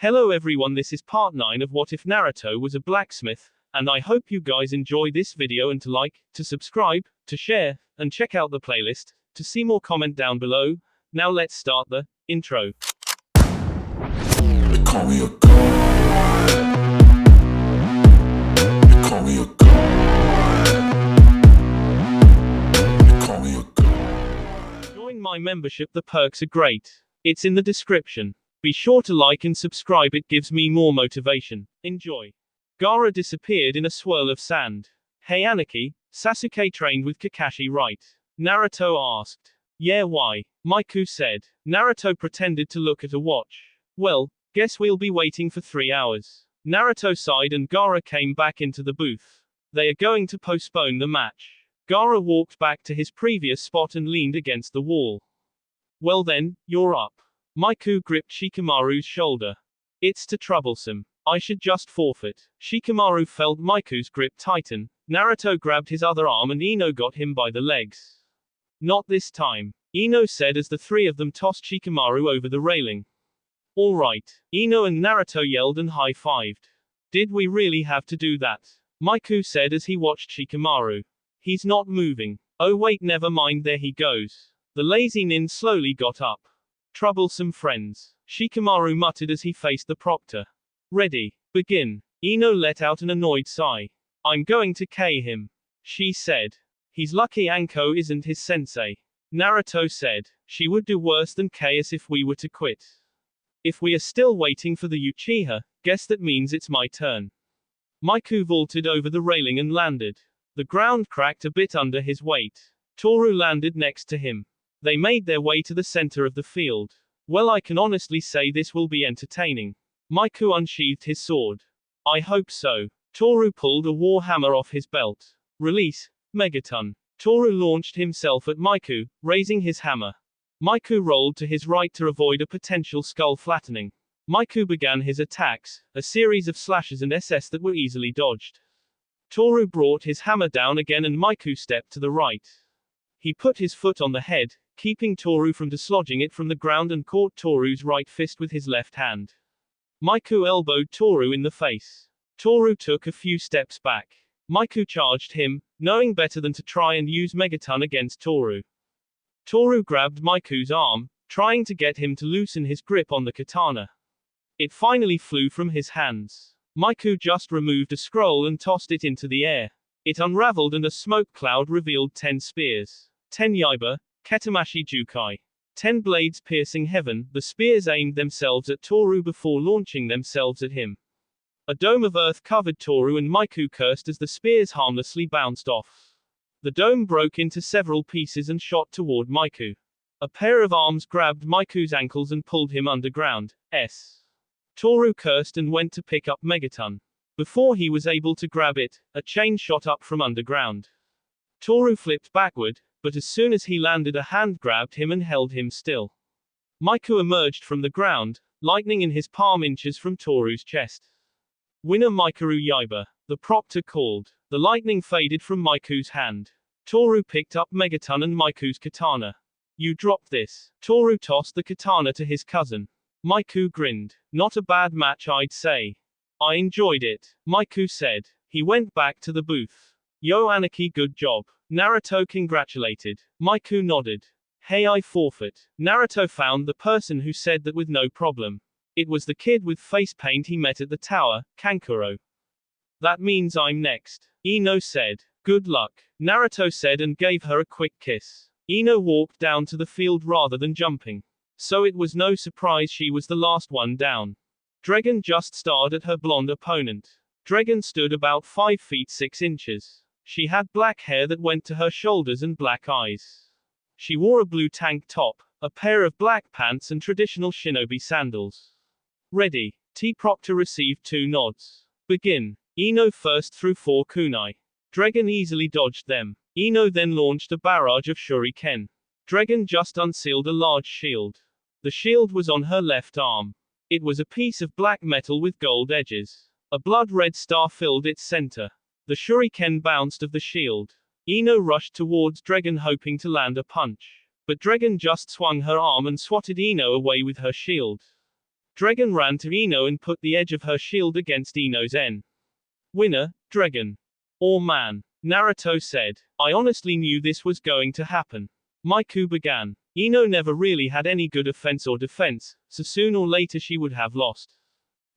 Hello everyone, this is part 9 of What If Naruto Was a Blacksmith, and I hope you guys enjoy this video and to like, to subscribe, to share, and check out the playlist, to see more comment down below. Now let's start the intro. They call me a god. They call me a god. They call me a god. Join my membership, the perks are great. It's in the description. Be sure to like and subscribe, it gives me more motivation. Enjoy. Gaara disappeared in a swirl of sand. Hey Aniki, Sasuke trained with Kakashi, right? Naruto asked. Yeah, why? Miku said. Naruto pretended to look at a watch. Well, guess we'll be waiting for 3 hours. Naruto sighed and Gaara came back into the booth. They are going to postpone the match. Gaara walked back to his previous spot and leaned against the wall. Well then, you're up. Miku gripped Shikamaru's shoulder. It's too troublesome. I should just forfeit. Shikamaru felt Miku's grip tighten. Naruto grabbed his other arm and Ino got him by the legs. Not this time, Ino said as the three of them tossed Shikamaru over the railing. Alright, Ino and Naruto yelled and high-fived. Did we really have to do that? Miku said as he watched Shikamaru. He's not moving. Oh wait, never mind, there he goes. The lazy nin slowly got up. Troublesome friends, Shikamaru muttered as he faced the proctor. Ready, begin. Ino let out an annoyed sigh. I'm going to K him, she said. He's lucky Anko isn't his sensei. Naruto said. She would do worse than K us if we were to quit. If we are still waiting for the Uchiha, guess that means it's my turn. Miku vaulted over the railing and landed. The ground cracked a bit under his weight. Toru landed next to him. They made their way to the center of the field. Well, I can honestly say this will be entertaining. Miku unsheathed his sword. I hope so. Toru pulled a war hammer off his belt. Release, Megaton. Toru launched himself at Miku, raising his hammer. Miku rolled to his right to avoid a potential skull flattening. Miku began his attacks, a series of slashes and SS that were easily dodged. Toru brought his hammer down again and Miku stepped to the right. He put his foot on the head, keeping Toru from dislodging it from the ground, and caught Toru's right fist with his left hand. Miku elbowed Toru in the face. Toru took a few steps back. Miku charged him, knowing better than to try and use Megaton against Toru. Toru grabbed Miku's arm, trying to get him to loosen his grip on the katana. It finally flew from his hands. Miku just removed a scroll and tossed it into the air. It unraveled and a smoke cloud revealed 10 spears. 10 Yaiba, Ketamashi Jukai. 10 blades piercing heaven, the spears aimed themselves at Toru before launching themselves at him. A dome of earth covered Toru and Miku cursed as the spears harmlessly bounced off. The dome broke into several pieces and shot toward Miku. A pair of arms grabbed Miku's ankles and pulled him underground. Toru cursed and went to pick up Megaton. Before he was able to grab it, a chain shot up from underground. Toru flipped backward, but as soon as he landed, a hand grabbed him and held him still. Miku emerged from the ground, lightning in his palm inches from Toru's chest. Winner Mikuru Yaiba, the proctor called. The lightning faded from Miku's hand. Toru picked up Megaton and Miku's katana. You dropped this. Toru tossed the katana to his cousin. Miku grinned. Not a bad match, I'd say. I enjoyed it, Miku said. He went back to the booth. Yo Aniki, good job. Naruto congratulated. Miku nodded. Hey, I forfeit. Naruto found the person who said that with no problem. It was the kid with face paint he met at the tower, Kankuro. That means I'm next, Ino said. Good luck, Naruto said and gave her a quick kiss. Ino walked down to the field rather than jumping. So it was no surprise she was the last one down. Dragon just stared at her blonde opponent. Dragon stood about 5 feet 6 inches. She had black hair that went to her shoulders and black eyes. She wore a blue tank top, a pair of black pants and traditional shinobi sandals. Ready. T. Proctor received 2 nods. Begin. Ino first threw 4 kunai. Dragon easily dodged them. Ino then launched a barrage of shuriken. Dragon just unsealed a large shield. The shield was on her left arm. It was a piece of black metal with gold edges. A blood-red star filled its center. The shuriken bounced off the shield. Ino rushed towards Dragon hoping to land a punch. But Dragon just swung her arm and swatted Ino away with her shield. Dragon ran to Ino and put the edge of her shield against Ino's en. Winner, Dragon. Or man. Naruto said. I honestly knew this was going to happen. Miku began. Ino never really had any good offense or defense, so soon or later she would have lost.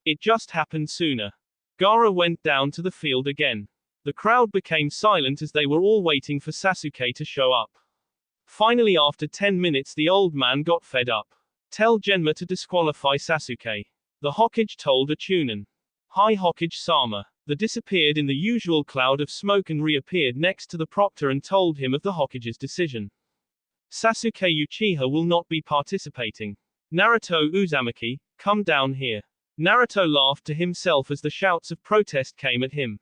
It just happened sooner. Gaara went down to the field again. The crowd became silent as they were all waiting for Sasuke to show up. Finally, after 10 minutes, the old man got fed up. Tell Genma to disqualify Sasuke. The Hokage told a Chunin. Hi Hokage-sama. They disappeared in the usual cloud of smoke and reappeared next to the proctor and told him of the Hokage's decision. Sasuke Uchiha will not be participating. Naruto Uzumaki, come down here. Naruto laughed to himself as the shouts of protest came at him.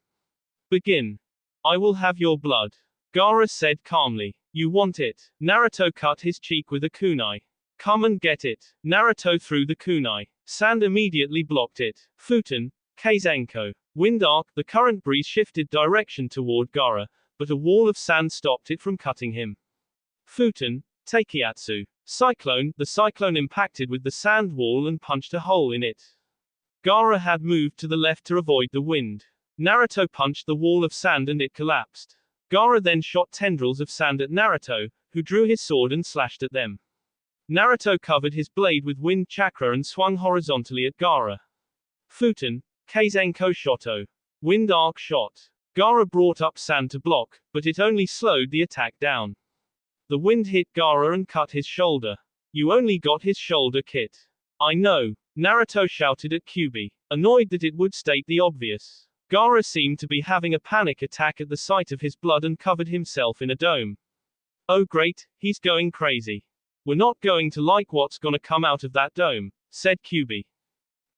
Begin. I will have your blood. Gaara said calmly. You want it? Naruto cut his cheek with a kunai. Come and get it. Naruto threw the kunai. Sand immediately blocked it. Futen, Keizenko. Wind arc, the current breeze shifted direction toward Gaara, but a wall of sand stopped it from cutting him. Futen, Teikiatsu. Cyclone, the cyclone impacted with the sand wall and punched a hole in it. Gaara had moved to the left to avoid the wind. Naruto punched the wall of sand and it collapsed. Gaara then shot tendrils of sand at Naruto, who drew his sword and slashed at them. Naruto covered his blade with wind chakra and swung horizontally at Gaara. Futen, Keizenko Shoto. Wind arc shot. Gaara brought up sand to block, but it only slowed the attack down. The wind hit Gaara and cut his shoulder. You only got his shoulder, Kit. I know. Naruto shouted at Kyuubi, annoyed that it would state the obvious. Gaara seemed to be having a panic attack at the sight of his blood and covered himself in a dome. Oh great, he's going crazy. We're not going to like what's gonna come out of that dome, said Kyuubi.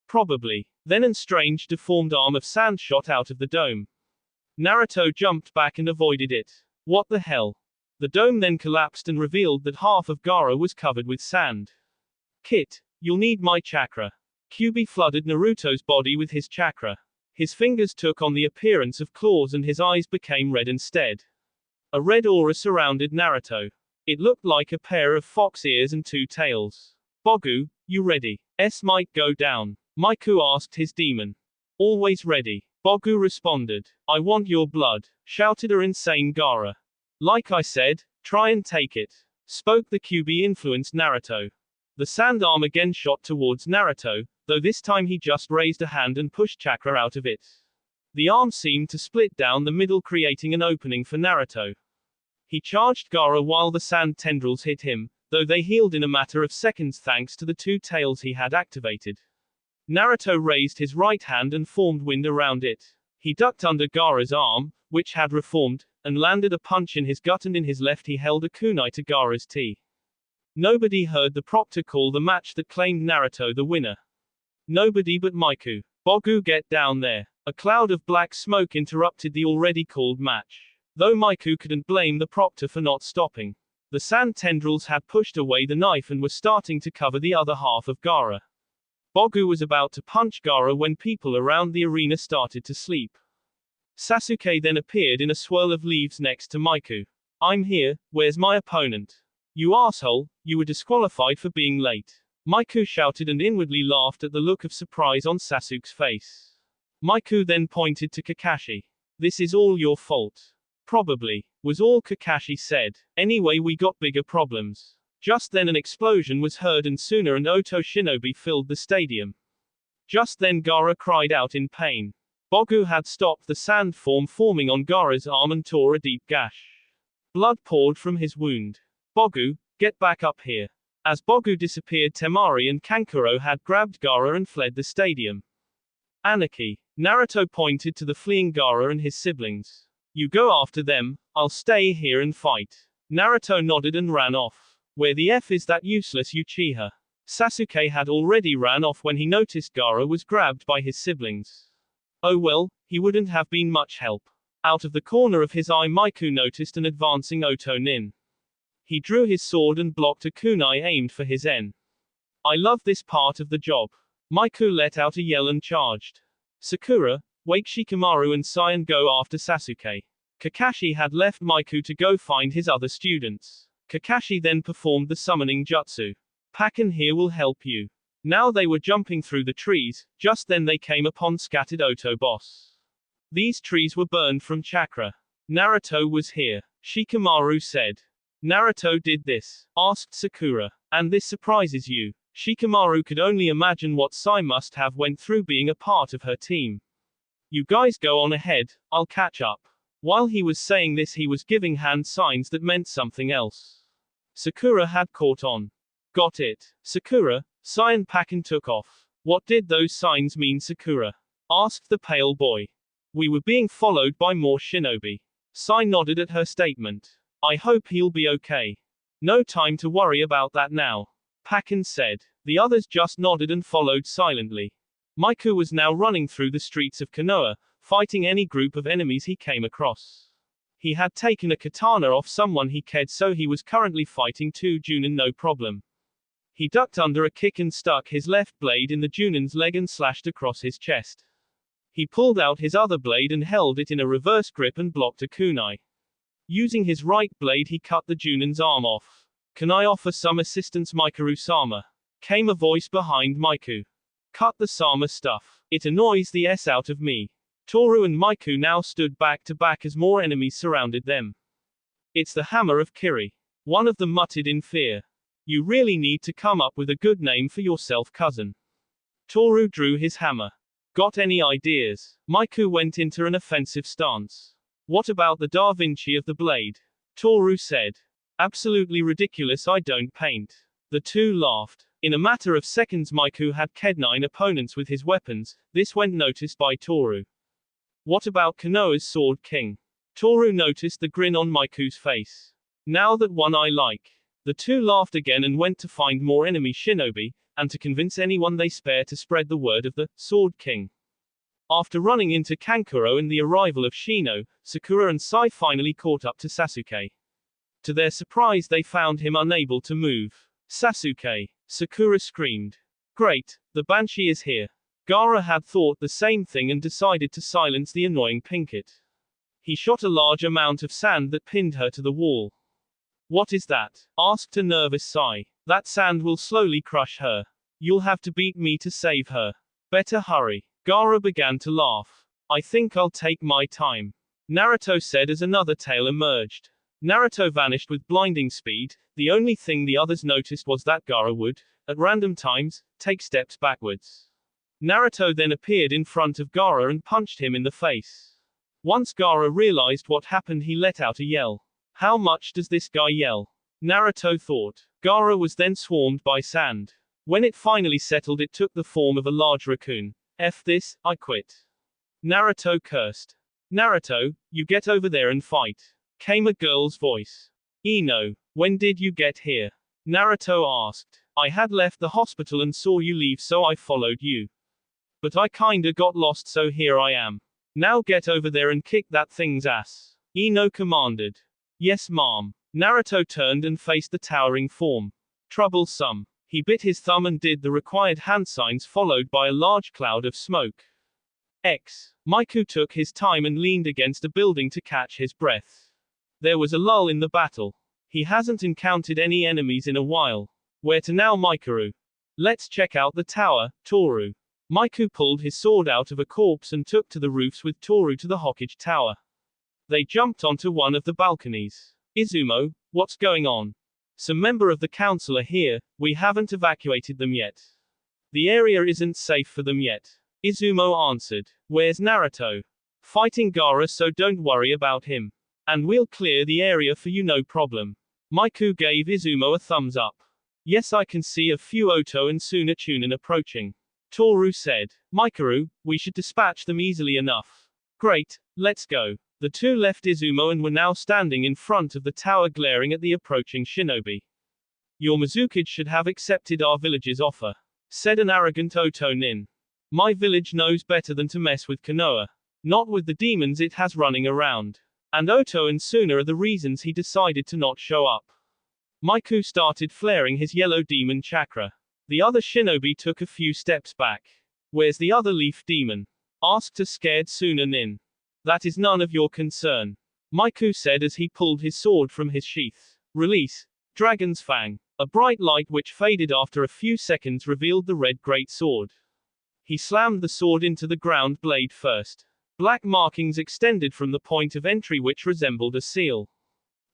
Probably. Then a strange deformed arm of sand shot out of the dome. Naruto jumped back and avoided it. What the hell? The dome then collapsed and revealed that half of Gaara was covered with sand. Kit, you'll need my chakra. Kyuubi flooded Naruto's body with his chakra. His fingers took on the appearance of claws and his eyes became red instead. A red aura surrounded Naruto. It looked like a pair of fox ears and two tails. Bogu, you ready? Might go down. Miku asked his demon. Always ready. Bogu responded. I want your blood, shouted a insane Gaara. Like I said, try and take it, spoke the Kyuubi-influenced Naruto. The sand arm again shot towards Naruto, though this time he just raised a hand and pushed chakra out of it. The arm seemed to split down the middle, creating an opening for Naruto. He charged Gaara while the sand tendrils hit him, though they healed in a matter of seconds thanks to the two tails he had activated. Naruto raised his right hand and formed wind around it. He ducked under Gaara's arm, which had reformed, and landed a punch in his gut, and in his left he held a kunai to Gaara's T. Nobody heard the proctor call the match that claimed Naruto the winner. Nobody but Miku. Bogu, get down there. A cloud of black smoke interrupted the already called match. Though Miku couldn't blame the proctor for not stopping. The sand tendrils had pushed away the knife and were starting to cover the other half of Gaara. Bogu was about to punch Gaara when people around the arena started to sleep. Sasuke then appeared in a swirl of leaves next to Miku. I'm here, where's my opponent? You asshole, you were disqualified for being late. Miku shouted and inwardly laughed at the look of surprise on Sasuke's face. Miku then pointed to Kakashi. This is all your fault. Probably, was all Kakashi said. Anyway, we got bigger problems. Just then an explosion was heard and Suna and Oto Shinobi filled the stadium. Just then Gaara cried out in pain. Bogu had stopped the sand forming on Gaara's arm and tore a deep gash. Blood poured from his wound. Bogu, get back up here. As Bogu disappeared, Temari and Kankuro had grabbed Gaara and fled the stadium. Anarchy. Naruto pointed to the fleeing Gaara and his siblings. You go after them, I'll stay here and fight. Naruto nodded and ran off. Where the F is that useless Uchiha? Sasuke had already ran off when he noticed Gaara was grabbed by his siblings. Oh well, he wouldn't have been much help. Out of the corner of his eye, Miku noticed an advancing Oto Nin. He drew his sword and blocked a kunai aimed for his en. I love this part of the job. Miku let out a yell and charged. Sakura, wake Shikamaru and Sai and go after Sasuke. Kakashi had left Miku to go find his other students. Kakashi then performed the summoning jutsu. Pakken here will help you. Now they were jumping through the trees, just then they came upon scattered Oto boss. These trees were burned from chakra. Naruto was here, Shikamaru said. Naruto did this? Asked Sakura. And this surprises you? Shikamaru could only imagine what Sai must have went through being a part of her team. You guys go on ahead, I'll catch up. While he was saying this he was giving hand signs that meant something else. Sakura had caught on. Got it. Sakura, Sai and Pakken took off. What did those signs mean, Sakura? Asked the pale boy. We were being followed by more shinobi. Sai nodded at her statement. I hope he'll be okay. No time to worry about that now. Pakken said. The others just nodded and followed silently. Maiku was now running through the streets of Konoha, fighting any group of enemies he came across. He had taken a katana off someone he cared, so he was currently fighting two Junin no problem. He ducked under a kick and stuck his left blade in the Junin's leg and slashed across his chest. He pulled out his other blade and held it in a reverse grip and blocked a kunai. Using his right blade he cut the Junin's arm off. Can I offer some assistance, Mikaru-sama? Came a voice behind Maiku. Cut the Sama stuff. It annoys the S out of me. Toru and Maiku now stood back to back as more enemies surrounded them. It's the hammer of Kiri. One of them muttered in fear. You really need to come up with a good name for yourself, cousin. Toru drew his hammer. Got any ideas? Maiku went into an offensive stance. What about the Da Vinci of the blade? Toru said. Absolutely ridiculous, I don't paint. The two laughed. In a matter of seconds Maiku had killed 9 opponents with his weapons. This went noticed by Toru. What about Konoha's Sword King? Toru noticed the grin on Maiku's face. Now that one I like. The two laughed again and went to find more enemy shinobi, and to convince anyone they spare to spread the word of the Sword King. After running into Kankuro and the arrival of Shino, Sakura and Sai finally caught up to Sasuke. To their surprise they found him unable to move. Sasuke! Sakura screamed. Great, the Banshee is here. Gaara had thought the same thing and decided to silence the annoying Pinkett. He shot a large amount of sand that pinned her to the wall. What is that? Asked a nervous Sai. That sand will slowly crush her. You'll have to beat me to save her. Better hurry. Gaara began to laugh. I think I'll take my time. Naruto said as another tail emerged. Naruto vanished with blinding speed. The only thing the others noticed was that Gaara would, at random times, take steps backwards. Naruto then appeared in front of Gaara and punched him in the face. Once Gaara realized what happened he let out a yell. How much does this guy yell? Naruto thought. Gaara was then swarmed by sand. When it finally settled it took the form of a large raccoon. F this, I quit. Naruto cursed. Naruto, you get over there and fight. Came a girl's voice. Ino, when did you get here? Naruto asked. I had left the hospital and saw you leave so I followed you. But I kinda got lost so here I am. Now get over there and kick that thing's ass. Ino commanded. Yes ma'am. Naruto turned and faced the towering form. Troublesome. He bit his thumb and did the required hand signs followed by a large cloud of smoke. Maiku took his time and leaned against a building to catch his breath. There was a lull in the battle. He hasn't encountered any enemies in a while. Where to now, Mikaru? Let's check out the tower, Toru. Maiku pulled his sword out of a corpse and took to the roofs with Toru to the Hokage Tower. They jumped onto one of the balconies. Izumo, what's going on? Some member of the council are here, we haven't evacuated them yet. The area isn't safe for them yet. Izumo answered. Where's Naruto? Fighting Gaara, so don't worry about him. And we'll clear the area for you, no problem. Maiku gave Izumo a thumbs up. Yes, I can see a few Oto and Suna Chunin approaching. Toru said. Mikaru, we should dispatch them easily enough. Great, let's go. The two left Izumo and were now standing in front of the tower glaring at the approaching shinobi. Your Mizukage should have accepted our village's offer, said an arrogant Oto nin. My village knows better than to mess with Konoha. Not with the demons it has running around. And Oto and Suna are the reasons he decided to not show up. Maiku started flaring his yellow demon chakra. The other shinobi took a few steps back. Where's the other leaf demon? Asked a scared Suna nin. That is none of your concern. Maiku said as he pulled his sword from his sheath. Release. Dragon's Fang. A bright light which faded after a few seconds revealed the red great sword. He slammed the sword into the ground blade first. Black markings extended from the point of entry which resembled a seal.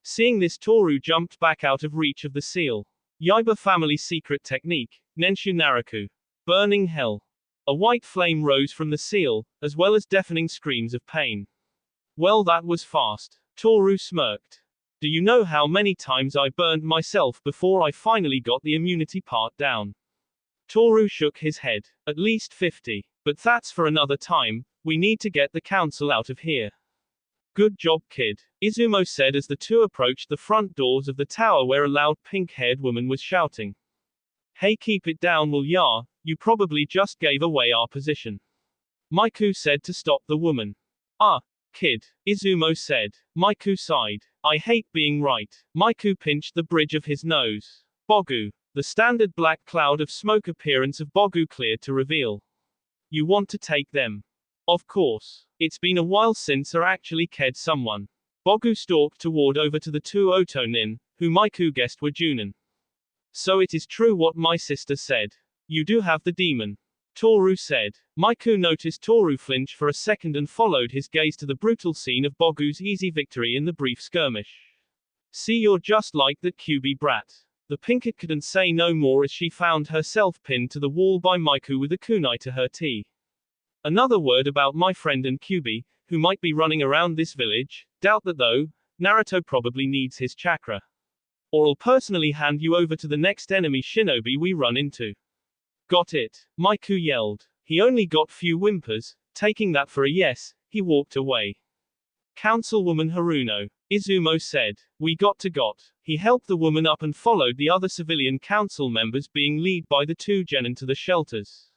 Seeing this, Toru jumped back out of reach of the seal. Yaiba family secret technique, Nenshu Naraku. Burning hell. A white flame rose from the seal, as well as deafening screams of pain. Well, that was fast. Toru smirked. Do you know how many times I burned myself before I finally got the immunity part down? Toru shook his head. At least 50. But that's for another time, we need to get the council out of here. Good job, kid, Izumo said as the two approached the front doors of the tower where a loud pink-haired woman was shouting. Hey, keep it down, will ya? You probably just gave away our position. Maiku said to stop the woman. Ah, kid, Izumo said. Maiku sighed. I hate being right. Maiku pinched the bridge of his nose. Bogu. The standard black cloud of smoke appearance of Bogu cleared to reveal. You want to take them? Of course. It's been a while since I actually ked someone. Bogu stalked toward over to the two Otonin, who Maiku guessed were Junin. So it is true what my sister said. You do have the demon. Toru said. Maiku noticed Toru flinch for a second and followed his gaze to the brutal scene of Bogu's easy victory in the brief skirmish. See, you're just like that QB brat. The pinkett couldn't say no more as she found herself pinned to the wall by Maiku with a kunai to her tea. Another word about my friend and QB, who might be running around this village. Doubt that though. Naruto probably needs his chakra. Or I'll personally hand you over to the next enemy shinobi we run into. Got it? Maiku yelled. He only got few whimpers. Taking that for a yes, he walked away. Councilwoman Haruno. Izumo said. We got. He helped the woman up and followed the other civilian council members being led by the two genin to the shelters.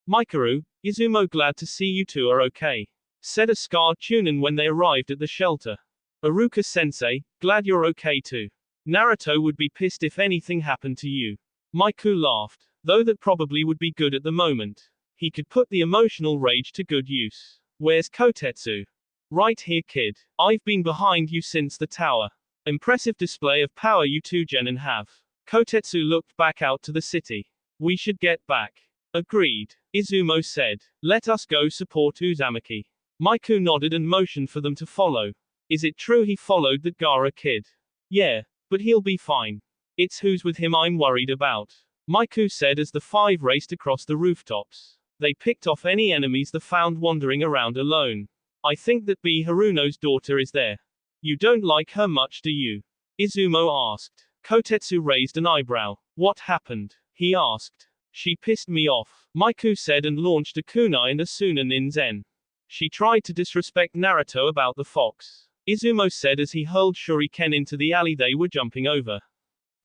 Mikaru, Izumo, glad to see you two are okay, said a scarred Chunin when they arrived at the shelter. Iruka-sensei, glad you're okay too. Naruto would be pissed if anything happened to you. Maiku laughed. Though that probably would be good at the moment. He could put the emotional rage to good use. Where's Kotetsu? Right here, kid. I've been behind you since the tower. Impressive display of power you two genin have. Kotetsu looked back out to the city. We should get back. Agreed. Izumo said. Let us go support Uzumaki. Maiku nodded and motioned for them to follow. Is it true he followed that Gaara kid? Yeah, but he'll be fine. It's who's with him I'm worried about. Maiku said as the five raced across the rooftops. They picked off any enemies they found wandering around alone. I think that B. Haruno's daughter is there. You don't like her much, do you? Izumo asked. Kotetsu raised an eyebrow. What happened? He asked. She pissed me off, Maiku said and launched a kunai and a Suna Nin-zen. She tried to disrespect Naruto about the fox. Izumo said as he hurled shuriken into the alley they were jumping over.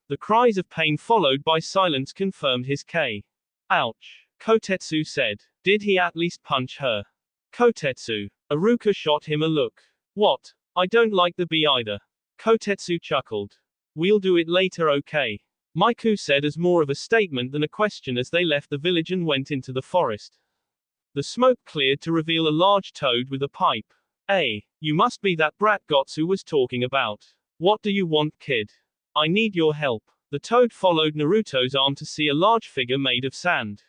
The cries of pain followed by silence confirmed his K. Ouch. Kotetsu said. Did he at least punch her? Kotetsu. Iruka shot him a look. What? I don't like the bee either. Kotetsu chuckled. We'll do it later, okay? Maiku said as more of a statement than a question as they left the village and went into the forest. The smoke cleared to reveal a large toad with a pipe. Hey, you must be that brat Gotsu was talking about. What do you want, kid? I need your help. The toad followed Naruto's arm to see a large figure made of sand.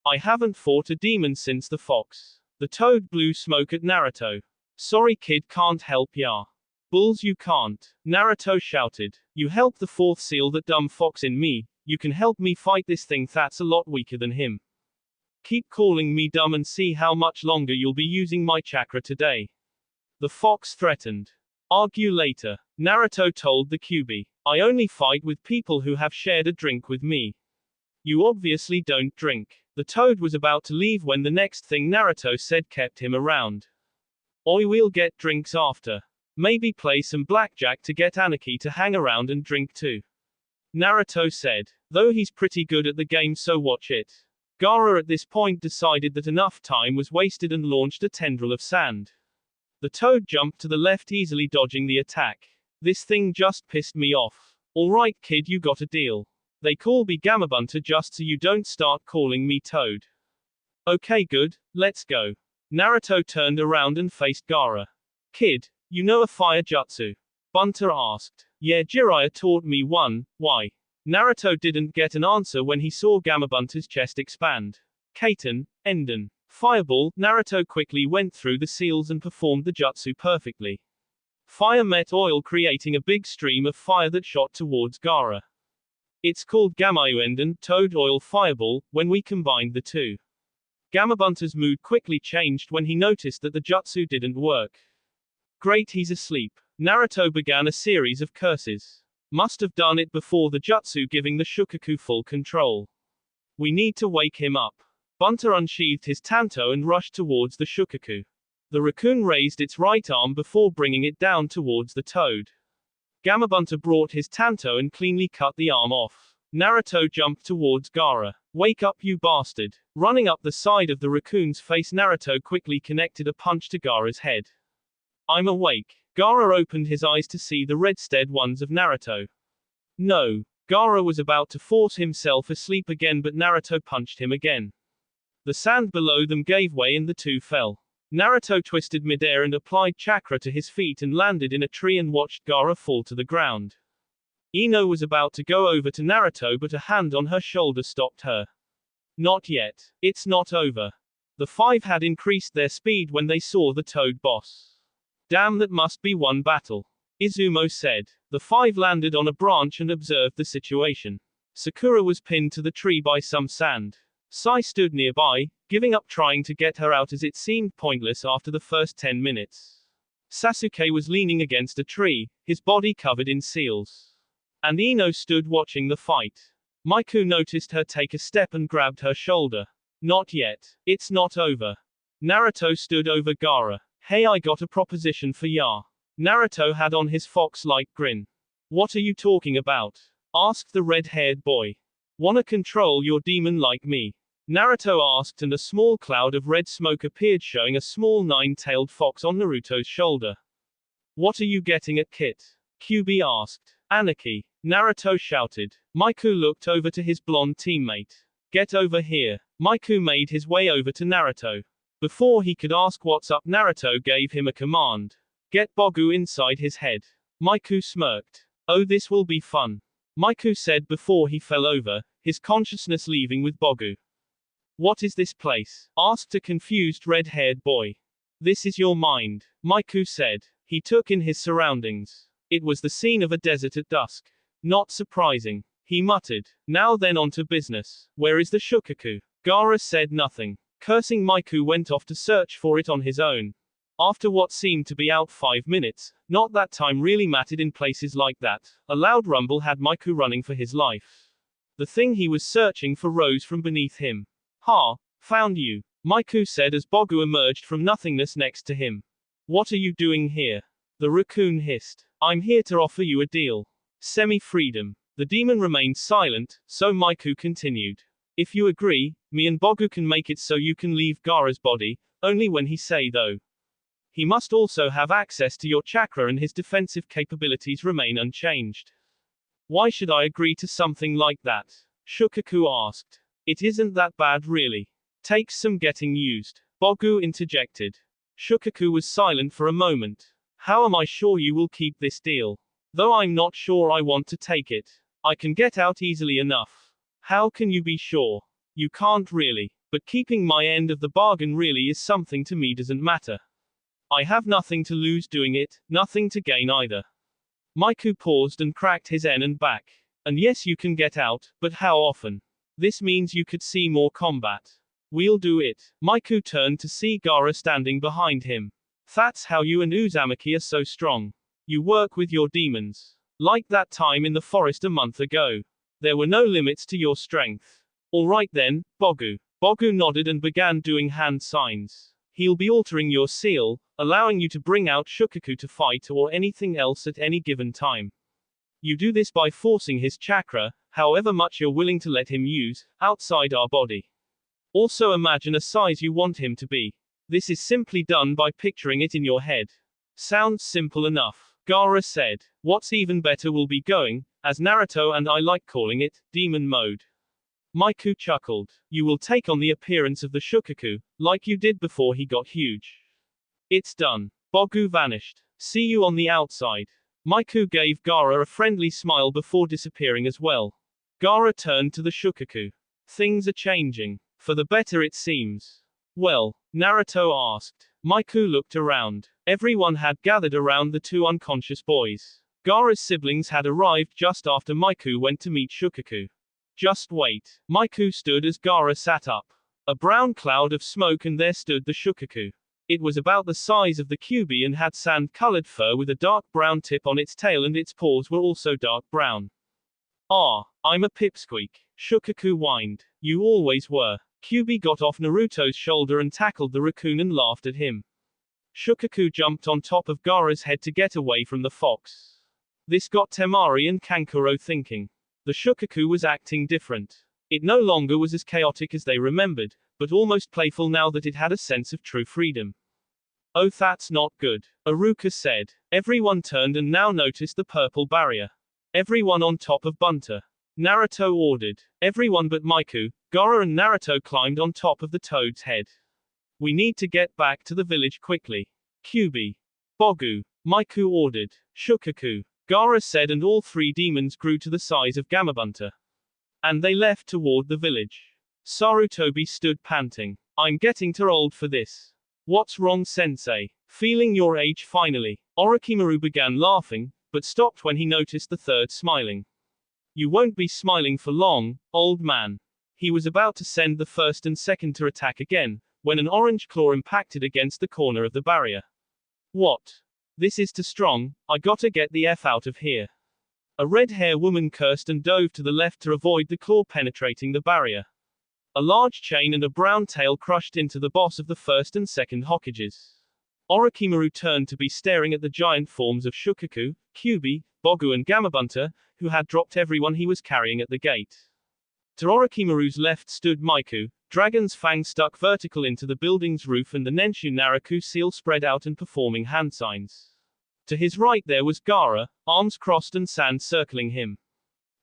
I haven't fought a demon since the fox. The toad blew smoke at Naruto. Sorry kid, can't help ya. Bulls, you can't. Naruto shouted. You help the fourth seal that dumb fox in me. You can help me fight this thing that's a lot weaker than him. Keep calling me dumb and see how much longer you'll be using my chakra today. The fox threatened. Argue later. Naruto told the QB. I only fight with people who have shared a drink with me. You obviously don't drink. The toad was about to leave when the next thing Naruto said kept him around. Oi, we'll get drinks after. Maybe play some blackjack to get Anarchy to hang around and drink too. Naruto said. Though he's pretty good at the game, so watch it. Gaara at this point decided that enough time was wasted and launched a tendril of sand. The toad jumped to the left, easily dodging the attack. This thing just pissed me off. Alright kid, you got a deal. They call me Gamabunta just so you don't start calling me Toad. Okay good, let's go. Naruto turned around and faced Gaara. Kid, you know a fire jutsu? Bunta asked. Yeah, Jiraiya taught me one. Why? Naruto didn't get an answer when he saw Gamabunta's chest expand. Kaiten, Enden. Fireball, Naruto quickly went through the seals and performed the jutsu perfectly. Fire met oil, creating a big stream of fire that shot towards Gaara. It's called Gamayuenden, Toad Oil Fireball, when we combined the two. Gamabunta's mood quickly changed when he noticed that the jutsu didn't work. Great, he's asleep. Naruto began a series of curses. Must have done it before the jutsu giving the Shukaku full control. We need to wake him up. Bunta unsheathed his tanto and rushed towards the Shukaku. The raccoon raised its right arm before bringing it down towards the toad. Gamabunta brought his tanto and cleanly cut the arm off. Naruto jumped towards Gaara. Wake up, you bastard. Running up the side of the raccoon's face, Naruto quickly connected a punch to Gaara's head. I'm awake. Gaara opened his eyes to see the red-stead ones of Naruto. No. Gaara was about to force himself asleep again, but Naruto punched him again. The sand below them gave way and the two fell. Naruto twisted midair and applied chakra to his feet and landed in a tree and watched Gaara fall to the ground. Ino was about to go over to Naruto, but a hand on her shoulder stopped her. Not yet. It's not over. The five had increased their speed when they saw the Toad boss. Damn, that must be one battle, Izumo said. The five landed on a branch and observed the situation. Sakura was pinned to the tree by some sand. Sai stood nearby, giving up trying to get her out as it seemed pointless after the first 10 minutes. Sasuke was leaning against a tree, his body covered in seals. And Ino stood watching the fight. Miku noticed her take a step and grabbed her shoulder. Not yet. It's not over. Naruto stood over Gaara. Hey, I got a proposition for ya. Naruto had on his fox-like grin. What are you talking about? Asked the red-haired boy. Wanna control your demon like me? Naruto asked, and a small cloud of red smoke appeared, showing a small nine-tailed fox on Naruto's shoulder. What are you getting at, Kit? Kyuubi asked. Anarchy, Naruto shouted. Miku looked over to his blonde teammate. Get over here. Miku made his way over to Naruto. Before he could ask what's up, Naruto gave him a command. Get Bogu inside his head. Miku smirked. Oh, this will be fun. Miku said before he fell over, his consciousness leaving with Bogu. What is this place? Asked a confused red-haired boy. This is your mind, Miku said. He took in his surroundings. It was the scene of a desert at dusk. Not surprising. He muttered. Now then, on to business. Where is the Shukaku? Gaara said nothing. Cursing, Miku went off to search for it on his own. After what seemed to be out 5 minutes, not that time really mattered in places like that, a loud rumble had Miku running for his life. The thing he was searching for rose from beneath him. Ha! Found you, Miku said as Bogu emerged from nothingness next to him. What are you doing here? The raccoon hissed. I'm here to offer you a deal. Semi-freedom. The demon remained silent, so Miku continued. If you agree, me and Bogu can make it so you can leave Gaara's body, only when he say though. He must also have access to your chakra and his defensive capabilities remain unchanged. Why should I agree to something like that? Shukaku asked. It isn't that bad really. Takes some getting used. Bogu interjected. Shukaku was silent for a moment. How am I sure you will keep this deal? Though I'm not sure I want to take it. I can get out easily enough. How can you be sure? You can't really. But keeping my end of the bargain really is something to me doesn't matter. I have nothing to lose doing it, nothing to gain either. Miku paused and cracked his en and back. And yes, you can get out, but how often? This means you could see more combat. We'll do it. Miku turned to see Gaara standing behind him. That's how you and Uzumaki are so strong. You work with your demons. Like that time in the forest a month ago. There were no limits to your strength. Alright then, Bogu. Bogu nodded and began doing hand signs. He'll be altering your seal, allowing you to bring out Shukaku to fight or anything else at any given time. You do this by forcing his chakra, however much you're willing to let him use, outside our body. Also imagine a size you want him to be. This is simply done by picturing it in your head. Sounds simple enough, Gaara said. What's even better will be going, as Naruto and I like calling it, demon mode. Miku chuckled. You will take on the appearance of the Shukaku, like you did before he got huge. It's done. Bogu vanished. See you on the outside. Miku gave Gaara a friendly smile before disappearing as well. Gaara turned to the Shukaku. Things are changing. For the better it seems. Well? Naruto asked. Miku looked around. Everyone had gathered around the two unconscious boys. Gaara's siblings had arrived just after Miku went to meet Shukaku. Just wait. Miku stood as Gaara sat up. A brown cloud of smoke, and there stood the Shukaku. It was about the size of the Kyuubi and had sand-colored fur with a dark brown tip on its tail, and its paws were also dark brown. Ah, I'm a pipsqueak. Shukaku whined. You always were. Kyuubi got off Naruto's shoulder and tackled the raccoon and laughed at him. Shukaku jumped on top of Gaara's head to get away from the fox. This got Temari and Kankuro thinking. The Shukaku was acting different. It no longer was as chaotic as they remembered, but almost playful now that it had a sense of true freedom. Oh, that's not good, Iruka said. Everyone turned and now noticed the purple barrier. Everyone on top of Bunter. Naruto ordered. Everyone but Miku, Gaara and Naruto climbed on top of the toad's head. We need to get back to the village quickly. Kyuubi. Bogu. Miku ordered. Shukaku. Gaara said, and all three demons grew to the size of Gamabunter. And they left toward the village. Sarutobi stood panting. I'm getting too old for this. What's wrong, sensei? Feeling your age finally. Orochimaru began laughing, but stopped when he noticed the third smiling. You won't be smiling for long, old man. He was about to send the first and second to attack again, when an orange claw impacted against the corner of the barrier. What? This is too strong, I gotta get the F out of here. A red-haired woman cursed and dove to the left to avoid the claw penetrating the barrier. A large chain and a brown tail crushed into the boss of the first and second Hokages. Orochimaru turned to be staring at the giant forms of Shukaku, Kyuubi, Bogu and Gamabunter, who had dropped everyone he was carrying at the gate. To Orochimaru's left stood Miku, dragon's fang stuck vertical into the building's roof and the Nenshu Naraku seal spread out and performing hand signs. To his right there was Gaara, arms crossed and sand circling him.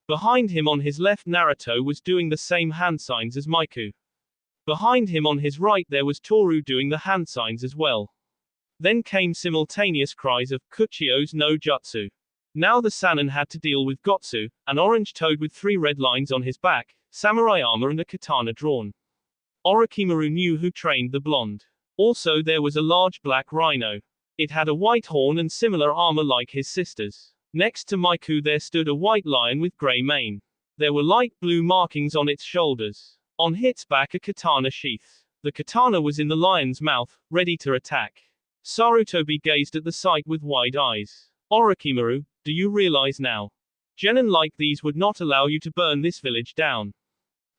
Behind him on his left Naruto was doing the same hand signs as Miku. Behind him on his right there was Toru doing the hand signs as well. Then came simultaneous cries of Kuchio's no Jutsu. Now the Sannin had to deal with Gotsu, an orange toad with 3 red lines on his back, samurai armor and a katana drawn. Orochimaru knew who trained the blonde. Also there was a large black rhino. It had a white horn and similar armor like his sister's. Next to Miku there stood a white lion with gray mane. There were light blue markings on its shoulders. On its back a katana sheath. The katana was in the lion's mouth, ready to attack. Sarutobi gazed at the sight with wide eyes. Orochimaru, do you realize now? Genin like these would not allow you to burn this village down.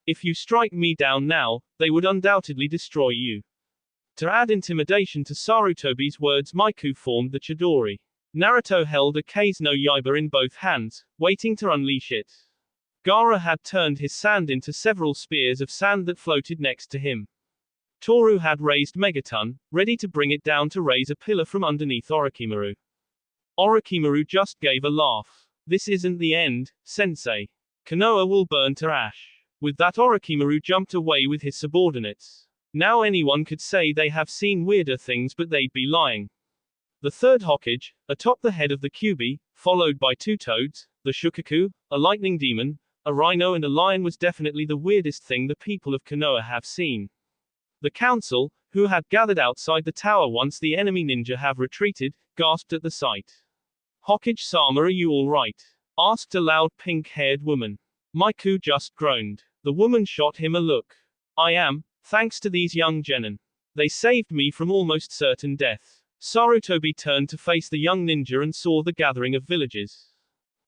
If you strike me down now, they would undoubtedly destroy you. To add intimidation to Sarutobi's words, Miku formed the Chidori. Naruto held a Kase no Yaiba in both hands, waiting to unleash it. Gaara had turned his sand into several spears of sand that floated next to him. Toru had raised Megaton, ready to bring it down to raise a pillar from underneath Orochimaru. Orochimaru just gave a laugh. This isn't the end, sensei. Konoha will burn to ash. With that Orochimaru jumped away with his subordinates. Now anyone could say they have seen weirder things, but they'd be lying. The third Hokage, atop the head of the Kyuubi, followed by 2 toads, the Shukaku, a lightning demon, a rhino and a lion, was definitely the weirdest thing the people of Konoha have seen. The council, who had gathered outside the tower once the enemy ninja have retreated, gasped at the sight. Hokage-sama, are you alright? Asked a loud pink-haired woman. Miku just groaned. The woman shot him a look. I am, thanks to these young genin. They saved me from almost certain death. Sarutobi turned to face the young ninja and saw the gathering of villagers.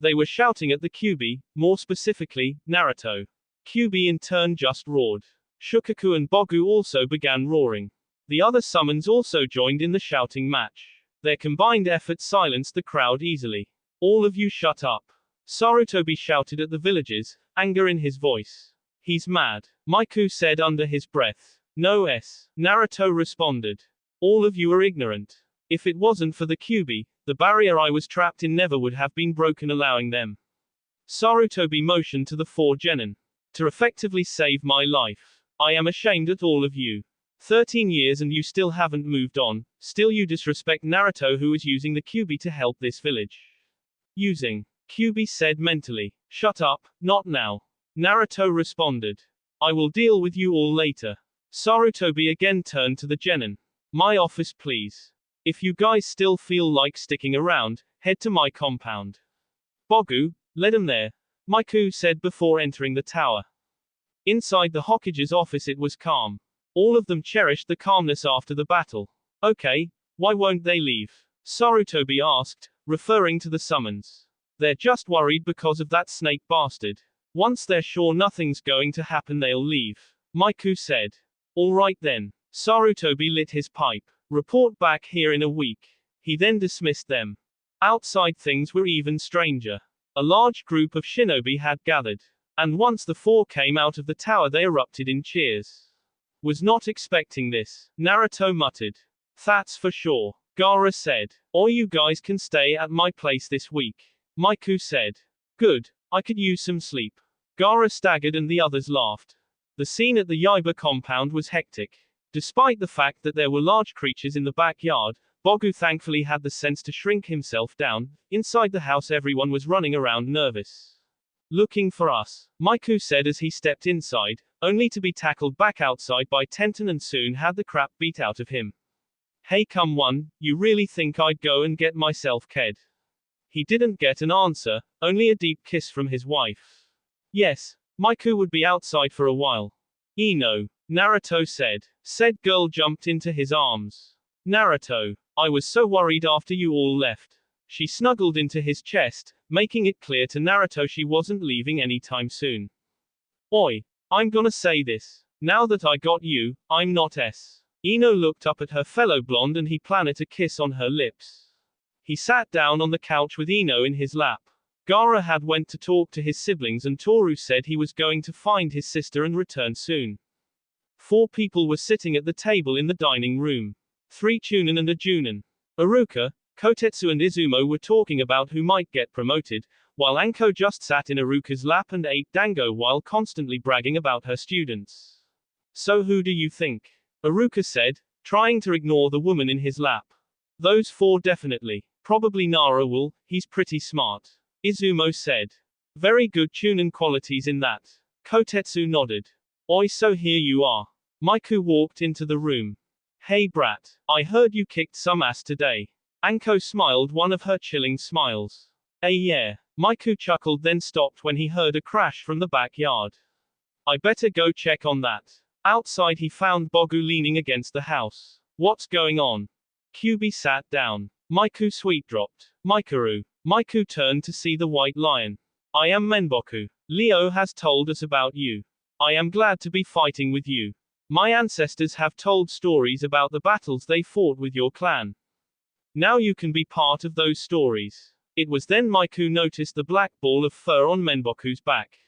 They were shouting at the Kyuubi, more specifically, Naruto. Kyuubi in turn just roared. Shukaku and Bogu also began roaring. The other summons also joined in the shouting match. Their combined efforts silenced the crowd easily. All of you shut up. Sarutobi shouted at the villagers, anger in his voice. He's mad. Miku said under his breath. No s. Naruto responded. All of you are ignorant. If it wasn't for the Kyuubi, the barrier I was trapped in never would have been broken, allowing them. Sarutobi motioned to the 4 genin. To effectively save my life. I am ashamed at all of you. 13 years and you still haven't moved on, still you disrespect Naruto who is using the Kyuubi to help this village. Using. Kyuubi said mentally. Shut up, not now. Naruto responded. I will deal with you all later. Sarutobi again turned to the genin. My office please. If you guys still feel like sticking around, head to my compound. Bogu, let him there, Miku said before entering the tower. Inside the Hokage's office it was calm. All of them cherished the calmness after the battle. Okay, why won't they leave? Sarutobi asked, referring to the summons. They're just worried because of that snake bastard. Once they're sure nothing's going to happen they'll leave, Miku said. Alright then. Sarutobi lit his pipe. Report back here in a week. He then dismissed them. Outside things were even stranger. A large group of shinobi had gathered. And once the four came out of the tower they erupted in cheers. Was not expecting this, Naruto muttered. That's for sure, Gaara said. Or you guys can stay at my place this week, Miku said. Good, I could use some sleep. Gaara staggered and the others laughed. The scene at the Yaiba compound was hectic. Despite the fact that there were large creatures in the backyard, Bogu thankfully had the sense to shrink himself down. Inside the house everyone was running around nervous. Looking for us, Miku said as he stepped inside, only to be tackled back outside by Tenten and soon had the crap beat out of him. Hey come on, you really think I'd go and get myself ked? He didn't get an answer, only a deep kiss from his wife. Yes, Miku would be outside for a while. Ino, Naruto said. Said girl jumped into his arms. Naruto, I was so worried after you all left. She snuggled into his chest, making it clear to Naruto she wasn't leaving anytime soon. Oi, I'm gonna say this. Now that I got you, I'm not S. Ino looked up at her fellow blonde and he planted a kiss on her lips. He sat down on the couch with Ino in his lap. Gaara had went to talk to his siblings and Toru said he was going to find his sister and return soon. 4 people were sitting at the table in the dining room. 3 Chunin and a Junin. Aruka, Kotetsu and Izumo were talking about who might get promoted, while Anko just sat in Aruka's lap and ate dango while constantly bragging about her students. So who do you think? Aruka said, trying to ignore the woman in his lap. Those 4 definitely. Probably Nara will, he's pretty smart. Izumo said. Very good Chunin qualities in that. Kotetsu nodded. Oi so here you are. Miku walked into the room. Hey brat, I heard you kicked some ass today. Anko smiled one of her chilling smiles. Yeah. Miku chuckled then stopped when he heard a crash from the backyard. I better go check on that. Outside he found Bogu leaning against the house. What's going on? Kyubi sat down. Miku sweet dropped. Mikaru. Miku turned to see the white lion. I am Menboku. Leo has told us about you. I am glad to be fighting with you. My ancestors have told stories about the battles they fought with your clan. Now you can be part of those stories. It was then Miku noticed the black ball of fur on Menboku's back.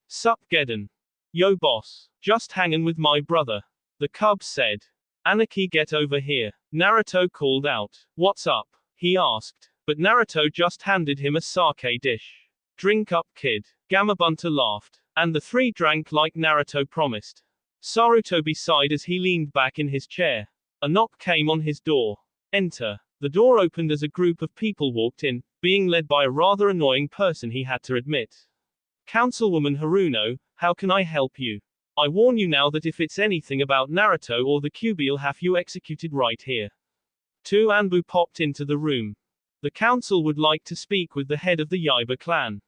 Sup Geddon. Yo boss. Just hangin' with my brother. The cub said. Anarchy get over here. Naruto called out. What's up? He asked. But Naruto just handed him a sake dish. Drink up kid. Gamabunta laughed. And the 3 drank like Naruto promised. Sarutobi sighed as he leaned back in his chair. A knock came on his door. Enter. The door opened as a group of people walked in, being led by a rather annoying person he had to admit. Councilwoman Haruno, how can I help you? I warn you now that if it's anything about Naruto or the Kyubi, I'll have you executed right here. 2 Anbu popped into the room. The council would like to speak with the head of the Yaiba clan.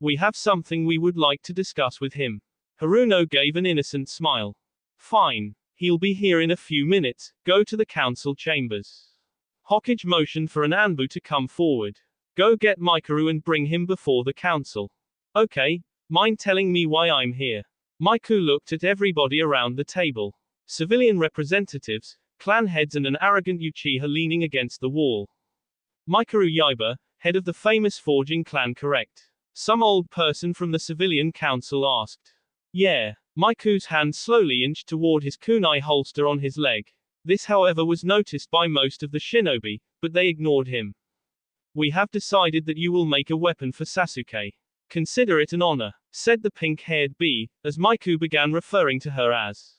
We have something we would like to discuss with him. Haruno gave an innocent smile. Fine. He'll be here in a few minutes, go to the council chambers. Hokage motioned for an Anbu to come forward. Go get Mikaru and bring him before the council. Okay, mind telling me why I'm here? Miku looked at everybody around the table. Civilian representatives, clan heads and an arrogant Uchiha leaning against the wall. Mikaru Yaiba, head of the famous forging clan, correct? Some old person from the civilian council asked. Yeah. Miku's hand slowly inched toward his kunai holster on his leg. This however was noticed by most of the shinobi, but they ignored him. We have decided that you will make a weapon for Sasuke. Consider it an honor, said the pink-haired bee, as Miku began referring to her as.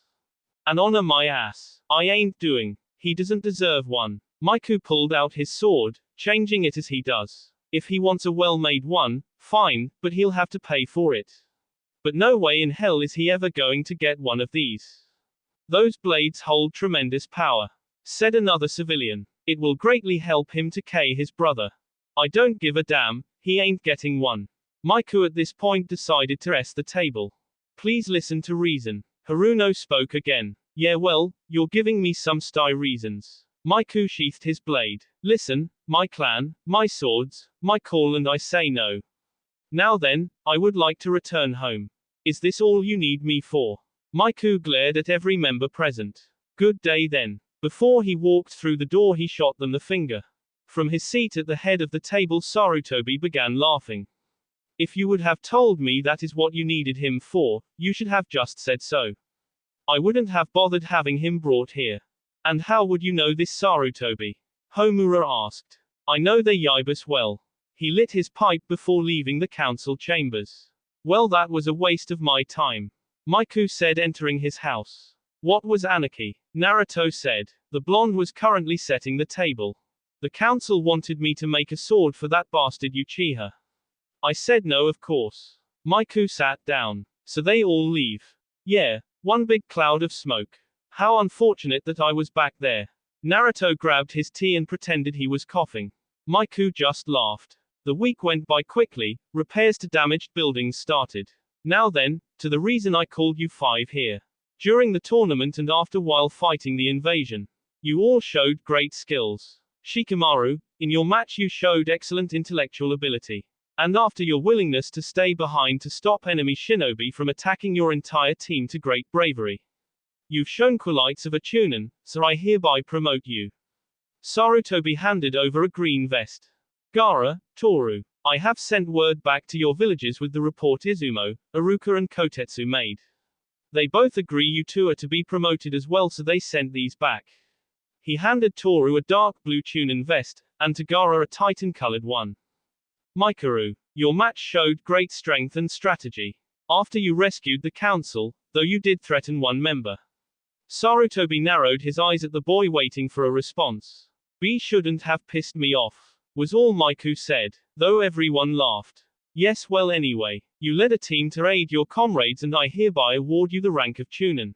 An honor my ass. I ain't doing. He doesn't deserve one. Miku pulled out his sword, changing it as he does. If he wants a well-made one, fine, but he'll have to pay for it. But no way in hell is he ever going to get one of these. Those blades hold tremendous power, said another civilian. It will greatly help him to kill his brother. I don't give a damn, he ain't getting one. Miku at this point decided to rest the table. Please listen to reason. Haruno spoke again. Yeah well, you're giving me some sty reasons. Miku sheathed his blade. Listen, my clan, my swords, my call, and I say no. Now then, I would like to return home. Is this all you need me for? Miku glared at every member present. Good day then. Before he walked through the door he shot them the finger. From his seat at the head of the table Sarutobi began laughing. If you would have told me that is what you needed him for, you should have just said so. I wouldn't have bothered having him brought here. And how would you know this, Sarutobi? Homura asked. I know the Yaibus well. He lit his pipe before leaving the council chambers. Well, that was a waste of my time. Miku said, entering his house. What was anarchy? Naruto said. The blonde was currently setting the table. The council wanted me to make a sword for that bastard Uchiha. I said no, of course. Miku sat down. So they all leave. Yeah, one big cloud of smoke. How unfortunate that I was back there. Naruto grabbed his tea and pretended he was coughing. Miku just laughed. The week went by quickly, repairs to damaged buildings started. Now then, to the reason I called you five here. During the tournament and after while fighting the invasion, you all showed great skills. Shikamaru, in your match you showed excellent intellectual ability. And after your willingness to stay behind to stop enemy shinobi from attacking your entire team to great bravery. You've shown qualities of a chunin, so I hereby promote you. Sarutobi handed over a green vest. Gaara, Toru, I have sent word back to your villages with the report Izumo, Aruka and Kotetsu made. They both agree you two are to be promoted as well, so they sent these back. He handed Toru a dark blue chunin vest, and to Gaara a titan-colored one. Mikaru, your match showed great strength and strategy. After you rescued the council, though you did threaten one member. Sarutobi narrowed his eyes at the boy waiting for a response. B shouldn't have pissed me off, was all Miku said, though everyone laughed. Yes well anyway, you led a team to aid your comrades and I hereby award you the rank of chunin.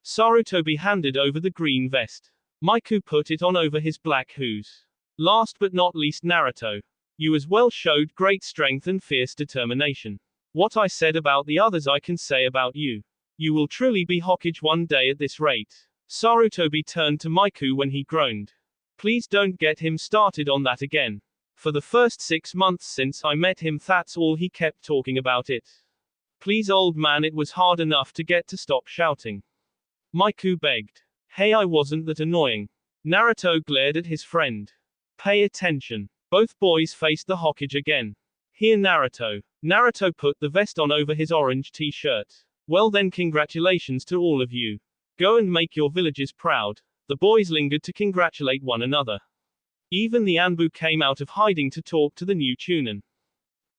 Sarutobi handed over the green vest. Miku put it on over his black hooves. Last but not least Naruto. You as well showed great strength and fierce determination. What I said about the others I can say about you. You will truly be Hokage one day at this rate. Sarutobi turned to Miku when he groaned. Please don't get him started on that again. For the first 6 months since I met him that's all he kept talking about it. Please old man, it was hard enough to get to stop shouting. Miku begged. Hey, I wasn't that annoying. Naruto glared at his friend. Pay attention. Both boys faced the Hokage again. Here Naruto. Naruto put the vest on over his orange t-shirt. Well then, congratulations to all of you. Go and make your villages proud. The boys lingered to congratulate one another. Even the Anbu came out of hiding to talk to the new chunin.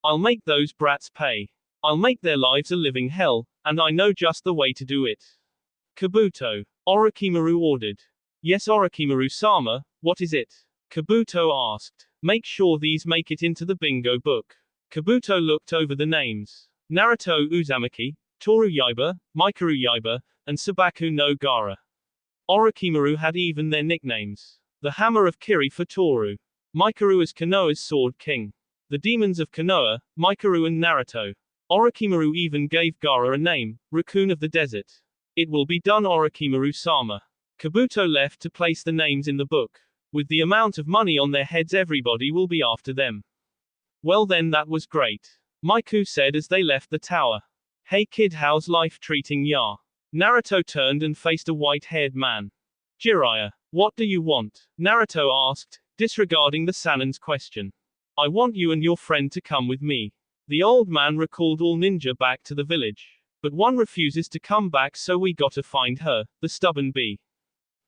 I'll make those brats pay. I'll make their lives a living hell, and I know just the way to do it. Kabuto. Orochimaru ordered. Yes Orochimaru-sama, what is it? Kabuto asked. Make sure these make it into the bingo book. Kabuto looked over the names. Naruto Uzumaki, Toru Yaiba, Mikaru Yaiba, and Sabaku no Gaara. Orochimaru had even their nicknames. The Hammer of Kiri for Toru. Mikaru as Konoha's Sword King. The Demons of Konoha, Mikaru and Naruto. Orochimaru even gave Gaara a name, Raccoon of the Desert. It will be done Orochimaru-sama. Kabuto left to place the names in the book. With the amount of money on their heads everybody will be after them. Well then, that was great. Miku said as they left the tower. Hey kid, how's life treating ya? Naruto turned and faced a white-haired man. Jiraiya, what do you want? Naruto asked, disregarding the Sanin's question. I want you and your friend to come with me. The old man recalled all ninja back to the village. But one refuses to come back, so we gotta find her, the stubborn bee.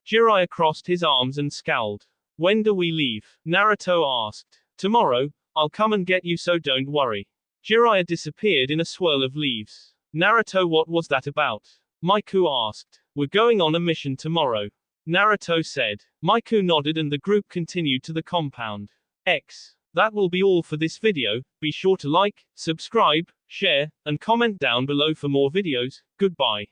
Jiraiya crossed his arms and scowled. When do we leave? Naruto asked. Tomorrow, I'll come and get you, so don't worry. Jiraiya disappeared in a swirl of leaves. Naruto, what was that about? Miku asked. We're going on a mission tomorrow. Naruto said. Miku nodded and the group continued to the compound. That will be all for this video. Be sure to like, subscribe, share, and comment down below for more videos. Goodbye.